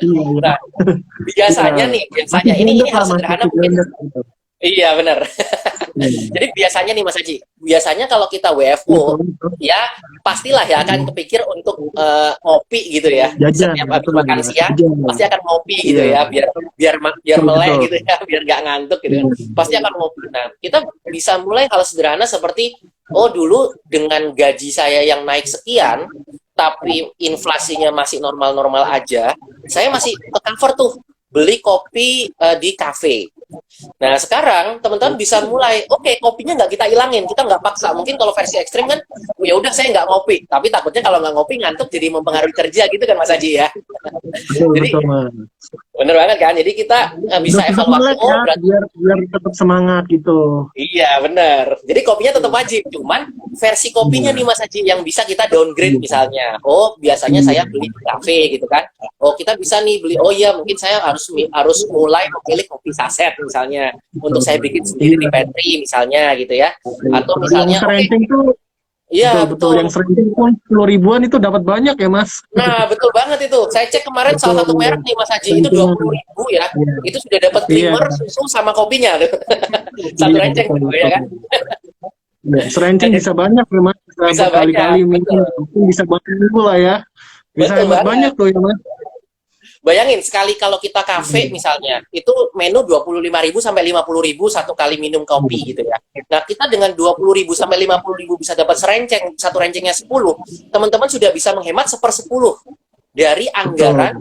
Iya, iya. Nah, Iya. Masih biasanya ini blender hal lah Mas, sederhana masih mungkin. blender gitu. Iya, benar. Iya. Jadi biasanya nih Mas Haji, biasanya kalau kita WFO, Betul, betul. ya pastilah ya akan Hmm. kepikir untuk ngopi gitu ya. Jajan, Setiap habis betul makan Mas. siang Jajan. pasti akan ngopi gitu Iya, ya, biar biar biar betul, melek betul. gitu ya, biar nggak ngantuk gitu kan. Iya. Pasti akan ngopi. Nah, kita bisa mulai hal sederhana seperti, oh dulu dengan gaji saya yang naik sekian, tapi inflasinya masih normal-normal aja, saya masih ke cover tuh beli kopi di kafe. Nah, sekarang teman-teman bisa mulai, oke, kopinya nggak kita ilangin, kita nggak paksa. Mungkin kalau versi ekstrim kan, ya udah saya nggak ngopi, tapi takutnya kalau nggak ngopi ngantuk jadi mempengaruhi kerja gitu kan Mas Haji ya. Betul, Jadi betul Mas. bener banget kan, jadi kita Udah bisa tetap evaluasi, melek oh ya, berarti biar biar tetap semangat gitu. iya bener. Jadi kopinya tetap wajib, cuman versi kopinya nih Iya. Mas Haji yang bisa kita downgrade Iya. misalnya. Oh biasanya Iya. saya beli di kafe gitu kan. Oh kita bisa nih beli. Oh iya mungkin saya harus mulai memilih kopi saset misalnya untuk saya bikin sendiri di Iya. pantry misalnya gitu ya. Atau Yang misalnya oke, serenting tuh iya betul-betul yang betul. serenting pun 10 ribuan itu dapat banyak ya Mas. Nah betul banget itu. Saya cek kemarin salah satu Betul. merek nih Mas Haji itu dua Serentingan. puluh ribu ya. Iya. Itu sudah dapat Iya. creamer, susu sama kopinya tuh. Satu Iya, renceng betul, tuh ya betul. kan. Ya, Nah, serencing jadi bisa banyak ya Mas. Bisa bisa banyak, berkali-kali mungkin, betul. mungkin bisa banyak dulu lah ya. Bisa Betul hemat banyak banget. tuh ya Mas. Bayangin sekali kalau kita kafe Iya. misalnya, itu menu 25.000 sampai 50.000 satu kali minum kopi gitu ya. Nah, kita dengan 20.000 sampai 50.000 bisa dapat serenceng, satu rencengnya 10, teman-teman sudah bisa menghemat 1/10 dari Betul. anggaran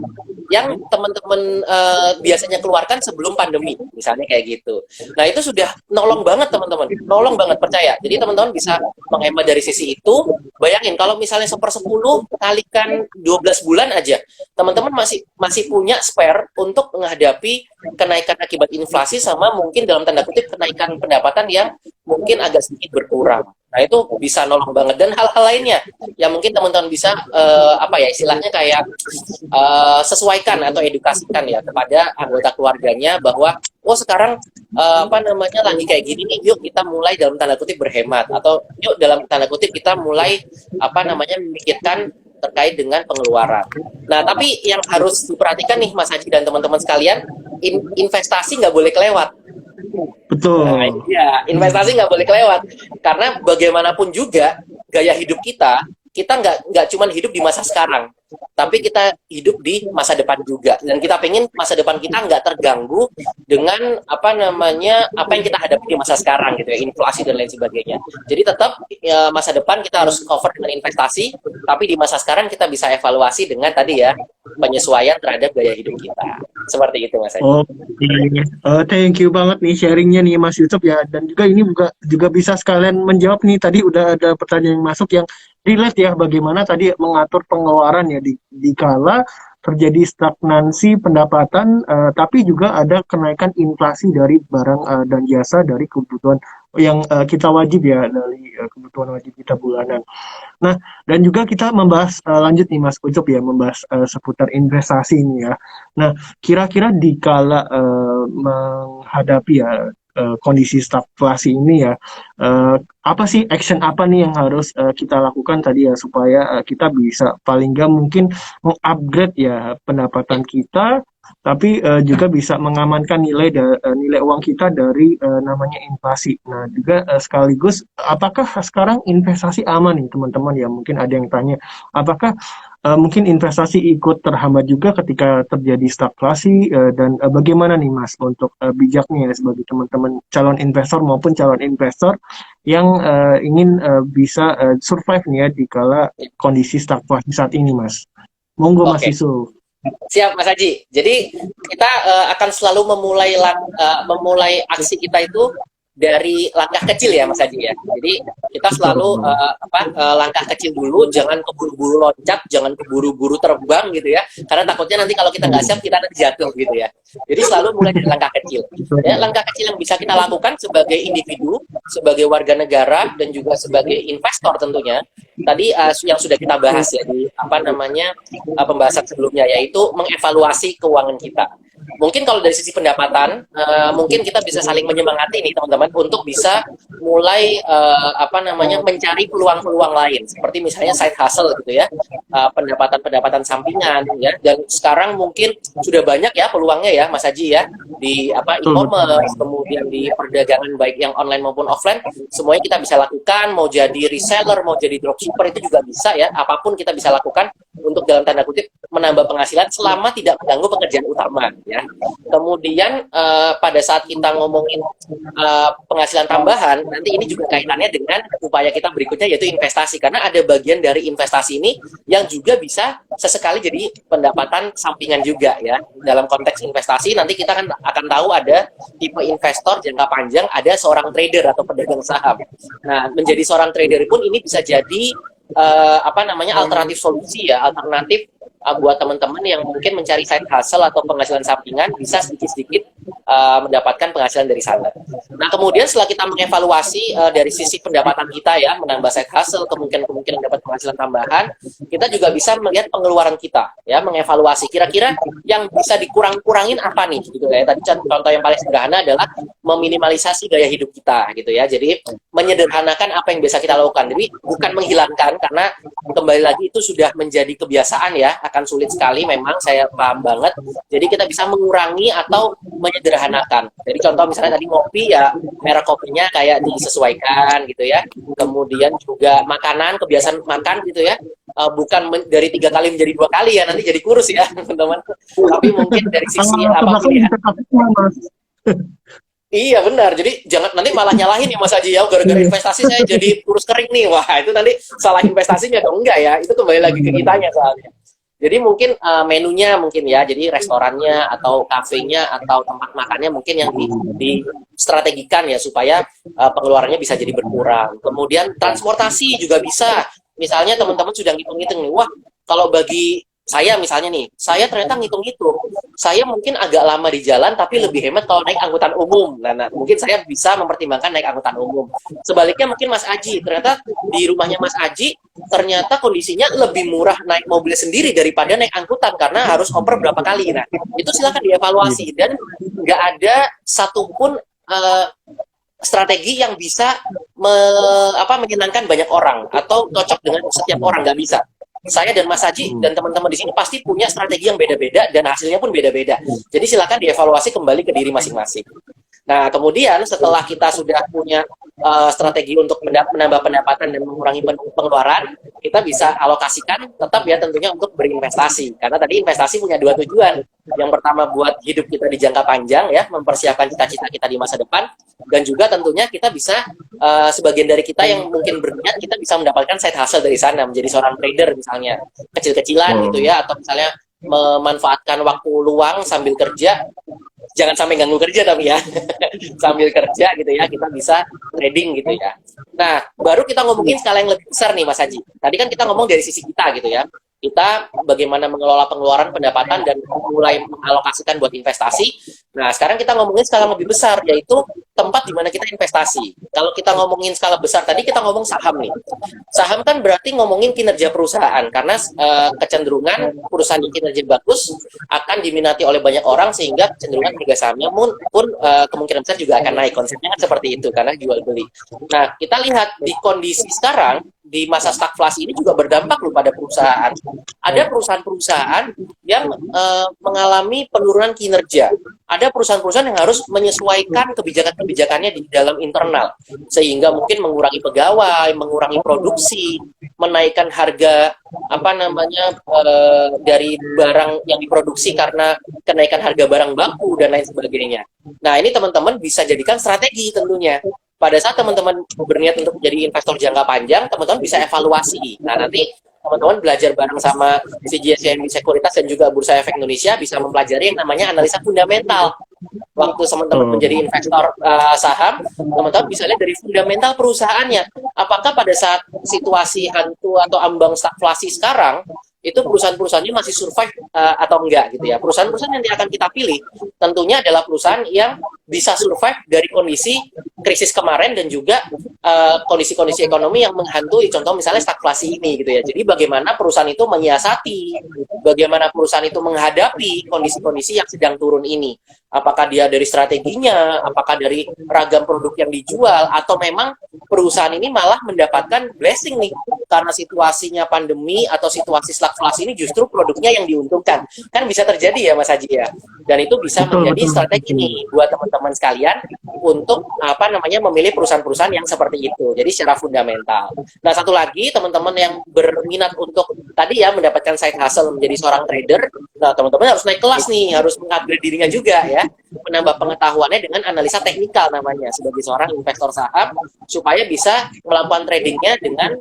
yang teman-teman biasanya keluarkan sebelum pandemi, misalnya kayak gitu. Nah, itu sudah nolong banget teman-teman, nolong banget percaya. Jadi teman-teman bisa menghemat dari sisi itu. Bayangin kalau misalnya 1/10 kalikan 12 bulan aja, teman-teman masih masih punya spare untuk menghadapi kenaikan akibat inflasi sama mungkin dalam tanda kutip kenaikan pendapatan yang mungkin agak sedikit berkurang. Nah, itu bisa nolong banget dan hal-hal lainnya yang mungkin teman-teman bisa apa ya istilahnya kayak sesuaikan atau edukasikan ya kepada anggota keluarganya bahwa oh sekarang apa namanya lagi kayak gini nih, yuk kita mulai dalam tanda kutip berhemat atau yuk dalam tanda kutip kita mulai apa namanya memikirkan terkait dengan pengeluaran. Nah, tapi yang harus diperhatikan nih Mas Haji dan teman-teman sekalian, investasi nggak boleh kelewat. Nah, Betul. iya, investasi nggak boleh kelewat. Karena bagaimanapun juga, gaya hidup kita nggak cuma hidup di masa sekarang, tapi kita hidup di masa depan juga. Dan kita pengen masa depan kita nggak terganggu dengan apa namanya apa yang kita hadapi di masa sekarang gitu ya, inflasi dan lain sebagainya. Jadi tetap ya, masa depan kita harus cover dengan investasi, tapi di masa sekarang kita bisa evaluasi dengan tadi ya penyesuaian terhadap gaya hidup kita. Seperti itu Mas Haji. Oke, thank you banget nih sharingnya nih Mas Yusuf ya. Dan juga ini juga juga bisa sekalian menjawab nih tadi udah ada pertanyaan yang masuk yang relate ya bagaimana tadi mengatur pengeluaran ya di kala terjadi stagnansi pendapatan, tapi juga ada kenaikan inflasi dari barang dan jasa dari kebutuhan yang kita wajib ya dari kebutuhan wajib kita bulanan. Nah, dan juga kita membahas lanjut nih Mas Ucup ya, membahas seputar investasi ini ya. Nah, kira-kira di kala menghadapi ya kondisi stagflasi ini ya, apa sih action apa nih yang harus kita lakukan tadi ya supaya kita bisa paling nggak mungkin mengupgrade ya pendapatan kita, tapi juga bisa mengamankan nilai uang kita dari namanya inflasi. Nah, juga sekaligus apakah sekarang investasi aman nih teman-teman ya? Mungkin ada yang tanya, apakah mungkin investasi ikut terhambat juga ketika terjadi stagflasi dan bagaimana nih Mas untuk bijaknya ya sebagai teman-teman calon investor maupun calon investor yang ingin bisa survive nih ya di kala kondisi stagflasi saat ini Mas. Monggo Mas Oke, Yusuf. siap Mas Haji. Jadi kita akan selalu memulai aksi kita itu dari langkah kecil ya Mas Haji ya. Jadi kita selalu Betul. langkah kecil dulu, jangan keburu-buru loncat, jangan keburu-buru terbang gitu ya. Karena takutnya nanti kalau kita nggak siap kita nanti jatuh gitu ya. Jadi selalu mulai dari langkah kecil. Ya, langkah kecil yang bisa kita lakukan sebagai individu, sebagai warga negara dan juga sebagai investor tentunya. Tadi yang sudah kita bahas ya di apa namanya pembahasan sebelumnya yaitu mengevaluasi keuangan kita. mungkin kalau dari sisi pendapatan, mungkin kita bisa saling menyemangati nih teman-teman untuk bisa mulai mencari peluang-peluang lain, seperti misalnya side hustle gitu ya, pendapatan-pendapatan sampingan ya. Dan sekarang mungkin sudah banyak ya peluangnya ya, Mas Haji ya, di e-commerce, kemudian di perdagangan baik yang online maupun offline, semuanya kita bisa lakukan. Mau jadi reseller, mau jadi dropshipper itu juga bisa ya. Apapun kita bisa lakukan untuk dalam tanda kutip menambah penghasilan selama tidak mengganggu pekerjaan utama ya. Kemudian pada saat kita ngomongin penghasilan tambahan, nanti ini juga kaitannya dengan upaya kita berikutnya yaitu investasi, karena ada bagian dari investasi ini yang juga bisa sesekali jadi pendapatan sampingan juga ya. Dalam konteks investasi nanti kita kan akan tahu ada tipe investor jangka panjang, ada seorang trader atau pedagang saham. Nah, menjadi seorang trader pun ini bisa jadi alternatif solusi ya, alternatif buat teman-teman yang mungkin mencari side hustle atau penghasilan sampingan, bisa sedikit-sedikit mendapatkan penghasilan dari sana. Nah, kemudian setelah kita mengevaluasi dari sisi pendapatan kita ya, menambah side hustle, kemungkinan dapat penghasilan tambahan, kita juga bisa melihat pengeluaran kita ya, mengevaluasi kira-kira yang bisa dikurang-kurangin apa nih gitu ya. Tadi contoh yang paling sederhana adalah meminimalisasi gaya hidup kita gitu ya. Jadi menyederhanakan apa yang biasa kita lakukan. Jadi bukan menghilangkan, karena kembali lagi itu sudah menjadi kebiasaan ya, akan sulit sekali memang, saya paham banget. Jadi kita bisa mengurangi atau menyederhanakan. Jadi contoh misalnya tadi ngopi ya, merek kopinya kayak disesuaikan gitu ya. Kemudian juga makanan, kebiasaan makan gitu ya. Bukan dari 3 kali menjadi 2 kali ya, nanti jadi kurus ya teman-teman. Tapi mungkin dari sisi pilihan. Iya benar, jadi jangan nanti malah nyalahin ya Mas Haji ya, gara-gara investasi saya jadi kurus kering nih. Wah itu nanti salah investasinya dong, enggak ya, itu kembali lagi ke kitanya soalnya. Jadi mungkin menunya mungkin ya, jadi restorannya atau kafenya atau tempat makannya mungkin yang distrategikan ya, supaya pengeluarannya bisa jadi berkurang. Kemudian transportasi juga bisa, misalnya teman-teman sudah ngitung-ngitung nih, wah kalau bagi saya misalnya nih, saya ternyata ngitung-ngitung, saya mungkin agak lama di jalan tapi lebih hemat kalau naik angkutan umum. Nah, mungkin saya bisa mempertimbangkan naik angkutan umum. Sebaliknya mungkin Mas Aji, ternyata di rumahnya Mas Aji ternyata kondisinya lebih murah naik mobil sendiri daripada naik angkutan karena harus oper berapa kali. Nah, itu silakan dievaluasi, dan nggak ada satupun strategi yang bisa menyenangkan banyak orang atau cocok dengan setiap orang, nggak bisa. Saya dan Mas Haji dan teman-teman di sini pasti punya strategi yang beda-beda dan hasilnya pun beda-beda. Jadi silakan dievaluasi kembali ke diri masing-masing. Nah, kemudian setelah kita sudah punya strategi untuk menambah pendapatan dan mengurangi pengeluaran, kita bisa alokasikan tetap ya tentunya untuk berinvestasi. Karena tadi investasi punya 2 tujuan. Yang pertama buat hidup kita di jangka panjang ya, mempersiapkan cita-cita kita di masa depan, dan juga tentunya kita bisa sebagian dari kita yang mungkin berniat, kita bisa mendapatkan side hustle dari sana, menjadi seorang trader misalnya, kecil-kecilan gitu ya, atau misalnya memanfaatkan waktu luang sambil kerja, jangan sampai ganggu kerja tapi ya, sambil kerja gitu ya, kita bisa trading gitu ya. Nah, baru kita ngomongin skala yang lebih besar nih Mas Haji. Tadi kan kita ngomong dari sisi kita gitu ya, kita bagaimana mengelola pengeluaran, pendapatan, dan mulai mengalokasikan buat investasi. Nah, sekarang kita ngomongin skala lebih besar, yaitu tempat di mana kita investasi. Kalau kita ngomongin skala besar, tadi kita ngomong saham nih. Saham kan berarti ngomongin kinerja perusahaan, karena kecenderungan perusahaan yang kinerja bagus akan diminati oleh banyak orang, sehingga kecenderungan harga sahamnya pun kemungkinan besar juga akan naik. Konsepnya kan seperti itu, karena jual beli. Nah, kita lihat di kondisi sekarang, di masa stagflasi ini juga berdampak loh pada perusahaan. Ada perusahaan-perusahaan yang mengalami penurunan kinerja. Ada perusahaan-perusahaan yang harus menyesuaikan kebijakan-kebijakannya di dalam internal, sehingga mungkin mengurangi pegawai, mengurangi produksi, menaikkan harga dari barang yang diproduksi karena kenaikan harga barang baku dan lain sebagainya. Nah, ini teman-teman bisa jadikan strategi tentunya. Pada saat teman-teman berniat untuk menjadi investor jangka panjang, teman-teman bisa evaluasi. Nah, nanti teman-teman belajar bareng sama CGS Sekuritas dan juga Bursa Efek Indonesia, bisa mempelajari yang namanya analisa fundamental. Waktu teman-teman menjadi investor saham, teman-teman bisa lihat dari fundamental perusahaannya. Apakah pada saat situasi hantu atau ambang stagflasi sekarang, itu perusahaan-perusahaannya masih survive atau enggak gitu ya. Perusahaan-perusahaan yang akan kita pilih tentunya adalah perusahaan yang bisa survive dari kondisi krisis kemarin dan juga kondisi-kondisi ekonomi yang menghantui, contoh misalnya stagflasi ini gitu ya. Jadi bagaimana perusahaan itu menyiasati, bagaimana perusahaan itu menghadapi kondisi-kondisi yang sedang turun ini. Apakah dia dari strateginya, apakah dari ragam produk yang dijual, atau memang perusahaan ini malah mendapatkan blessing nih karena situasinya pandemi atau situasi stagflasi ini justru produknya yang diuntungkan. Kan bisa terjadi ya Mas Haji ya. Dan itu bisa Betul, menjadi betul, strategi betul. nih buat teman-teman sekalian untuk memilih perusahaan-perusahaan yang seperti itu. Jadi secara fundamental. Nah, satu lagi teman-teman yang berminat untuk tadi ya mendapatkan side hustle menjadi seorang trader, nah teman-teman harus naik kelas nih, harus mengupgrade dirinya juga ya, menambah pengetahuannya dengan analisa teknikal namanya sebagai seorang investor saham supaya bisa melakukan tradingnya dengan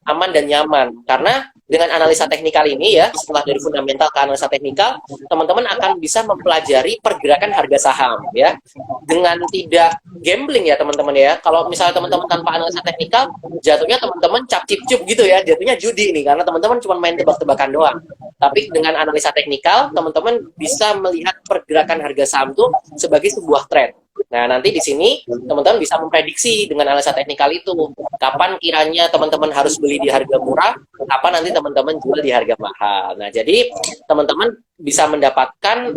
aman dan nyaman. Karena dengan analisa teknikal ini ya, setelah dari fundamental ke analisa teknikal, teman-teman akan bisa mempelajari pergerakan harga saham ya. Dengan tidak gambling ya teman-teman ya. Kalau misalnya teman-teman tanpa analisa teknikal, jatuhnya teman-teman cap cip cup gitu ya, jatuhnya judi nih karena teman-teman cuma main tebak-tebakan doang. Tapi dengan analisa teknikal, teman-teman bisa melihat pergerakan harga saham itu sebagai sebuah trend. Nah, nanti di sini teman-teman bisa memprediksi dengan analisa teknikal itu kapan kiranya teman-teman harus beli di harga murah, kapan nanti teman-teman jual di harga mahal. Nah, jadi teman-teman bisa mendapatkan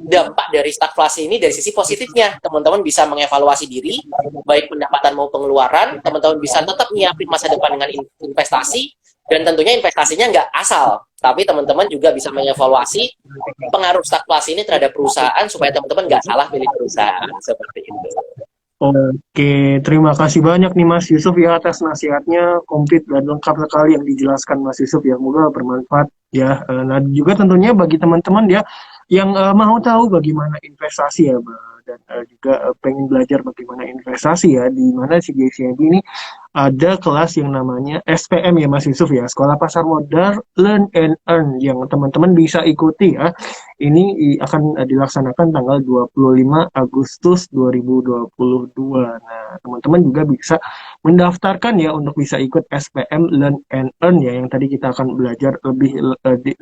dampak dari stagflasi ini dari sisi positifnya. Teman-teman bisa mengevaluasi diri, baik pendapatan maupun pengeluaran. Teman-teman bisa tetap nyiapin masa depan dengan investasi, dan tentunya investasinya nggak asal, tapi teman-teman juga bisa mengevaluasi pengaruh stagflasi ini terhadap perusahaan supaya teman-teman nggak salah pilih perusahaan seperti itu. Oke, terima kasih banyak nih Mas Yusuf ya atas nasihatnya komplit dan lengkap sekali yang dijelaskan Mas Yusuf ya. Semoga bermanfaat ya. Nah juga tentunya bagi teman-teman ya yang mau tahu bagaimana investasi ya, dan juga pengen belajar bagaimana investasi ya, di mana si GCIB ini ada kelas yang namanya SPM ya Mas Yusuf ya, Sekolah Pasar Modal Learn and Earn, yang teman-teman bisa ikuti ya. Ini akan dilaksanakan tanggal 25 Agustus 2022. Nah, teman-teman juga bisa mendaftarkan ya untuk bisa ikut SPM Learn and Earn ya, yang tadi kita akan belajar lebih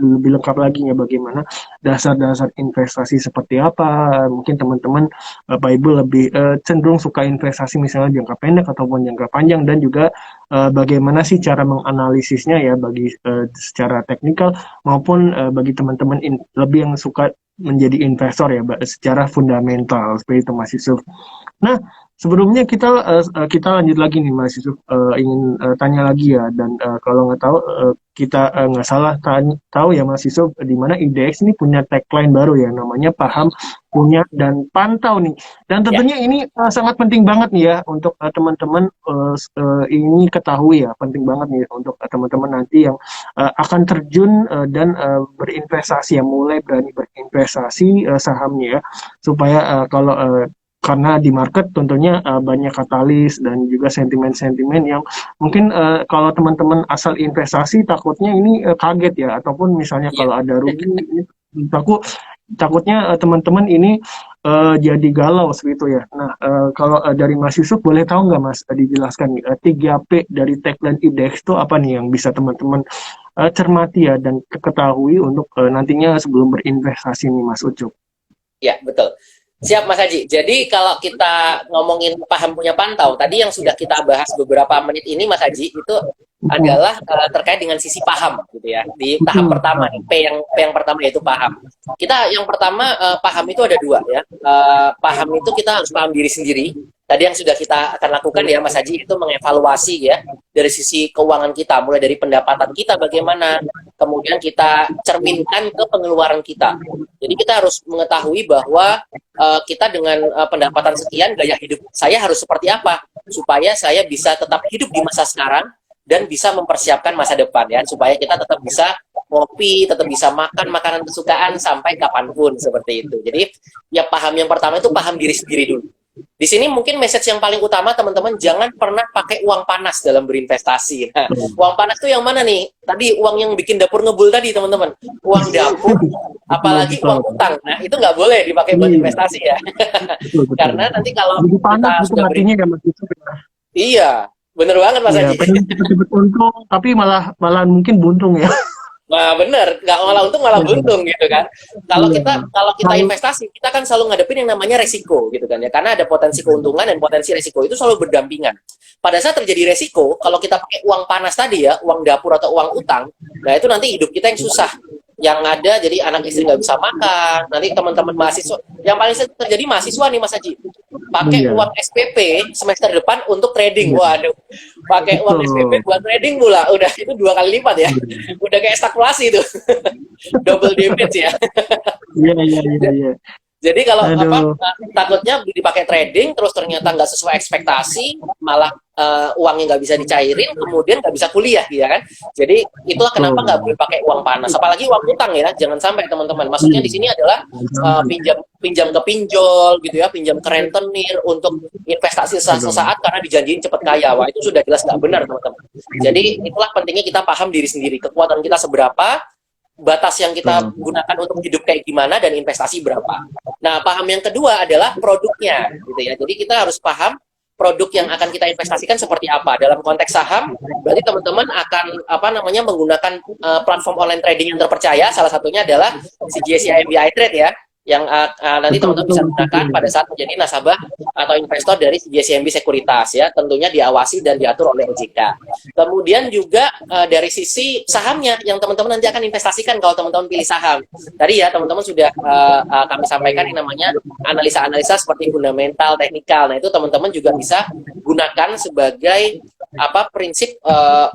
lengkap lagi ya bagaimana dasar-dasar investasi seperti apa. Mungkin teman-teman Bible lebih cenderung suka investasi misalnya jangka pendek ataupun jangka panjang, dan juga bagaimana sih cara menganalisisnya ya bagi secara teknikal maupun bagi teman-teman lebih yang suka menjadi investor ya secara fundamental seperti itu Mas Yusuf. Nah, sebelumnya kita lanjut lagi nih Mas Yusuf, ingin tanya lagi ya, dan kalau nggak tahu kita nggak salah tahu ya Mas Yusuf, di mana IDX ini punya tagline baru ya, namanya paham, punya, dan pantau nih. Dan tentunya ini sangat penting banget nih ya untuk teman-teman ini ketahui ya, penting banget nih untuk teman-teman nanti yang akan terjun dan berinvestasi ya, mulai berani berinvestasi sahamnya ya, supaya karena di market tentunya banyak katalis dan juga sentimen-sentimen yang mungkin kalau teman-teman asal investasi takutnya ini kaget ya, ataupun misalnya kalau ada rugi ini takutnya teman-teman ini jadi galau seperti itu ya. Nah, kalau dari Mas Yusuf boleh tahu nggak Mas, dijelaskan nih 3P dari tagline IDX itu apa nih yang bisa teman-teman cermati ya dan ketahui untuk nantinya sebelum berinvestasi nih Mas Ucup. Ya, betul. Siap Mas Haji. Jadi kalau kita ngomongin paham punya pantau, tadi yang sudah kita bahas beberapa menit ini Mas Haji, itu adalah terkait dengan sisi paham gitu ya. Di tahap pertama nih, P yang pertama yaitu paham. Kita yang pertama paham itu ada dua ya. Paham itu kita harus paham diri sendiri. Tadi yang sudah kita akan lakukan ya Mas Haji, itu mengevaluasi ya dari sisi keuangan kita, mulai dari pendapatan kita bagaimana, kemudian kita cerminkan ke pengeluaran kita. Jadi kita harus mengetahui bahwa kita dengan pendapatan sekian, gaya hidup saya harus seperti apa supaya saya bisa tetap hidup di masa sekarang dan bisa mempersiapkan masa depan ya, supaya kita tetap bisa ngopi, tetap bisa makan makanan kesukaan sampai kapanpun seperti itu. Jadi ya paham yang pertama itu paham diri sendiri dulu. Di sini mungkin message yang paling utama teman-teman, jangan pernah pakai uang panas dalam berinvestasi. Nah, uang panas itu yang mana nih? Tadi uang yang bikin dapur ngebul tadi teman-teman. Uang dapur, apalagi uang utang. Nah, itu nggak boleh dipakai buat investasi ya. Karena nanti kalau kita sudah artinya ya Mas Yusuf. Iya, bener banget Mas Haji. Cepet untung, tapi malah mungkin buntung ya. Nah, bener, nggak malah untung malah buntung gitu kan. Iya. Kalau kita Kalau investasi, kita kan selalu ngadepin yang namanya resiko gitu kan ya. Karena ada potensi keuntungan dan potensi resiko itu selalu berdampingan. Pada saat terjadi resiko, kalau kita pakai uang panas tadi ya, uang dapur atau uang utang, nah itu nanti hidup kita yang susah. Yang ada jadi anak istri nggak bisa makan, nanti teman-teman mahasiswa, yang paling sering terjadi mahasiswa nih Mas Haji, pakai iya, uang SPP semester depan untuk trading. iya, Waduh, pakai uang SPP betul. buat trading pula, udah itu 2 kali lipat ya. Iya, Udah kayak stakulasi itu, double damage ya. iya, iya, iya, iya. Jadi kalau apa, Aduh. takutnya dipakai trading terus ternyata nggak sesuai ekspektasi, malah uangnya nggak bisa dicairin, kemudian nggak bisa kuliah gitu ya kan. Jadi itulah kenapa nggak Betul. boleh pakai uang panas, apalagi uang utang ya, jangan sampai teman-teman. Iya, Maksudnya di sini adalah jangan. pinjam pinjam ke pinjol gitu ya, pinjam ke rentenir untuk investasi Betul. sesaat karena dijanjiin cepet kaya. Wah itu sudah jelas nggak benar teman-teman. Jadi itulah pentingnya kita paham diri sendiri, kekuatan kita seberapa, batas yang kita Betul. gunakan untuk hidup kayak gimana, dan investasi berapa. Nah, paham yang kedua adalah produknya, gitu ya. Jadi kita harus paham produk yang akan kita investasikan seperti apa. Dalam konteks saham, berarti teman-teman akan apa namanya menggunakan platform online trading yang terpercaya. Salah satunya adalah CGS IMB iTrade ya, yang nanti Betul, teman-teman betul, bisa betul. gunakan pada saat menjadi nasabah atau investor dari CGS IMB Sekuritas ya. Tentunya diawasi dan diatur oleh OJK. Kemudian juga dari sisi sahamnya yang teman-teman nanti akan investasikan kalau teman-teman pilih saham. Tadi ya teman-teman sudah kami sampaikan yang namanya analisa-analisa seperti fundamental, teknikal. Nah itu teman-teman juga bisa gunakan sebagai apa prinsip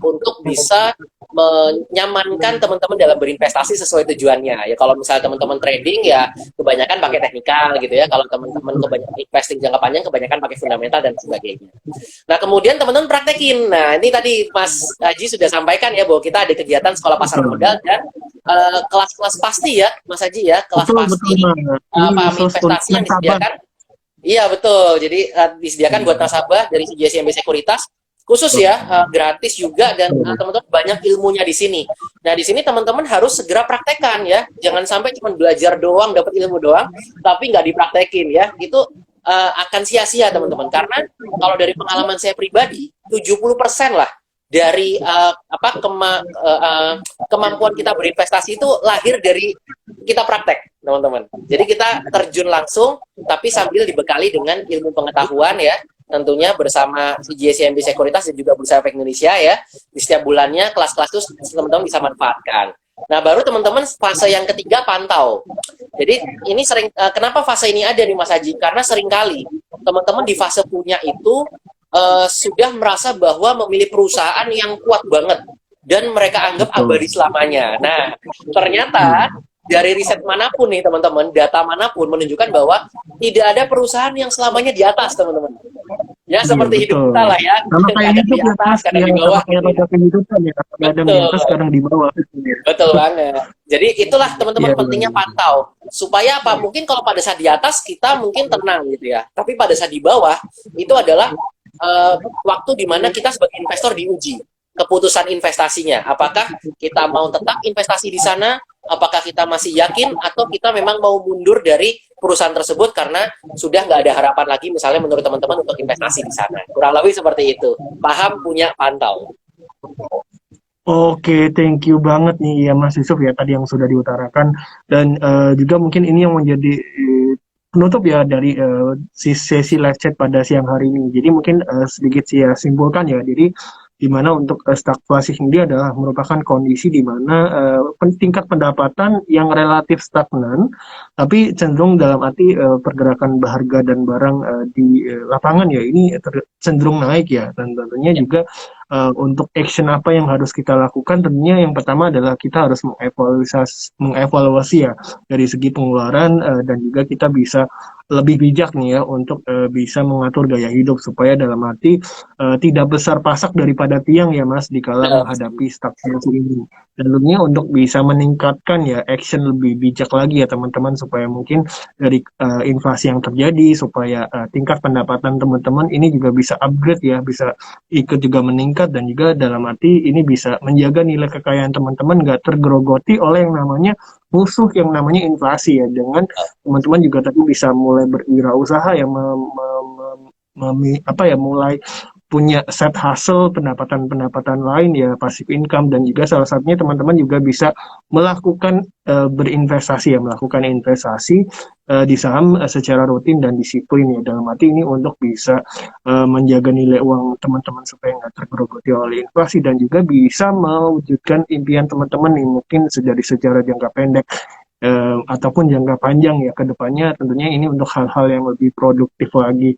untuk bisa menyamankan teman-teman dalam berinvestasi sesuai tujuannya. Ya kalau misalnya teman-teman trading ya kebanyakan pakai teknikal gitu ya. Kalau teman-teman kebanyakan investing jangka panjang kebanyakan pakai fundamental dan sebagainya. Nah, kemudian teman-teman praktekin. Nah, ini tadi Mas Haji sudah sampaikan ya bahwa kita ada kegiatan sekolah pasar Betul. modal dan kelas-kelas pasti ya, Mas Haji ya, kelas Betul, betul, pasti Mas. Ini paham khusus untuk investasi yang nasabah. disediakan. Iya, betul. Jadi disediakan buat nasabah dari CGSMB Sekuritas khusus ya, gratis juga, dan Betul. teman-teman banyak ilmunya di sini. Nah, di sini teman-teman harus segera praktekkan ya. Jangan sampai cuma belajar doang, dapat ilmu doang, tapi nggak dipraktekin ya. Itu akan sia-sia teman-teman. Karena kalau dari pengalaman saya pribadi, 70% lah dari kemampuan kita berinvestasi itu lahir dari kita praktek, teman-teman. Jadi kita terjun langsung, tapi sambil dibekali dengan ilmu pengetahuan ya, tentunya bersama CGSMB Sekuritas dan juga Bursa Efek Indonesia ya. Di setiap bulannya kelas-kelas itu teman-teman bisa manfaatkan. Nah, baru teman-teman fase yang ketiga pantau. Jadi ini sering kenapa fase ini ada nih Mas Haji? Karena seringkali teman-teman di fase punya itu sudah merasa bahwa memilih perusahaan yang kuat banget dan mereka anggap Betul. abadi selamanya. Nah, ternyata dari riset manapun nih teman-teman, data manapun menunjukkan bahwa tidak ada perusahaan yang selamanya di atas, teman-teman. Ya Iya, seperti hidup betul. kita lah ya, Sama kayak kadang hidup di ya, atas, Mas. kadang Ya, di sama bawah kayak gitu ya. roda kehidupan ya. Kadang di atas, Betul, kadang di bawah. Gitu ya. betul banget. Jadi itulah teman-teman Iya, iya, pentingnya iya. pantau. Supaya apa? Mungkin kalau pada saat di atas kita mungkin tenang gitu ya. Tapi pada saat di bawah itu adalah waktu di mana kita sebagai investor diuji keputusan investasinya. Apakah kita mau tetap investasi di sana? Apakah kita masih yakin atau kita memang mau mundur dari perusahaan tersebut karena sudah nggak ada harapan lagi misalnya menurut teman-teman untuk investasi di sana. Kurang lebih seperti itu. Paham, punya, pantau. Oke, thank you banget nih ya Mas Yusuf ya tadi yang sudah diutarakan dan juga mungkin ini yang menjadi penutup ya dari sesi live chat pada siang hari ini. Jadi mungkin sedikit saya simpulkan ya. Jadi di mana untuk stagflasi sendiri adalah merupakan kondisi di mana tingkat pendapatan yang relatif stagnan, tapi cenderung dalam arti pergerakan harga dan barang di lapangan ya ini cenderung naik ya, dan tentunya Ya, juga untuk action apa yang harus kita lakukan, tentunya yang pertama adalah kita harus mengevaluasi ya dari segi pengeluaran dan juga kita bisa lebih bijak nih ya untuk bisa mengatur gaya hidup supaya dalam arti tidak besar pasak daripada tiang ya Mas dikala menghadapi stagflasi ini. Dan tentunya untuk bisa meningkatkan ya action lebih bijak lagi ya teman-teman supaya mungkin dari inflasi yang terjadi supaya tingkat pendapatan teman-teman ini juga bisa upgrade ya, bisa ikut juga meningkat dan juga dalam arti ini bisa menjaga nilai kekayaan teman-teman nggak tergerogoti oleh yang namanya musuh yang namanya inflasi ya, dengan teman-teman juga tadi bisa mulai berwirausaha ya apa ya mulai punya set hustle, pendapatan-pendapatan lain ya, passive income, dan juga salah satunya teman-teman juga bisa melakukan berinvestasi ya, melakukan investasi di saham secara rutin dan disiplin ya. Dalam arti ini untuk bisa menjaga nilai uang teman-teman supaya nggak tergerogoti oleh inflasi, dan juga bisa mewujudkan impian teman-teman nih, mungkin dari sejarah jangka pendek ataupun jangka panjang ya ke depannya, tentunya ini untuk hal-hal yang lebih produktif lagi.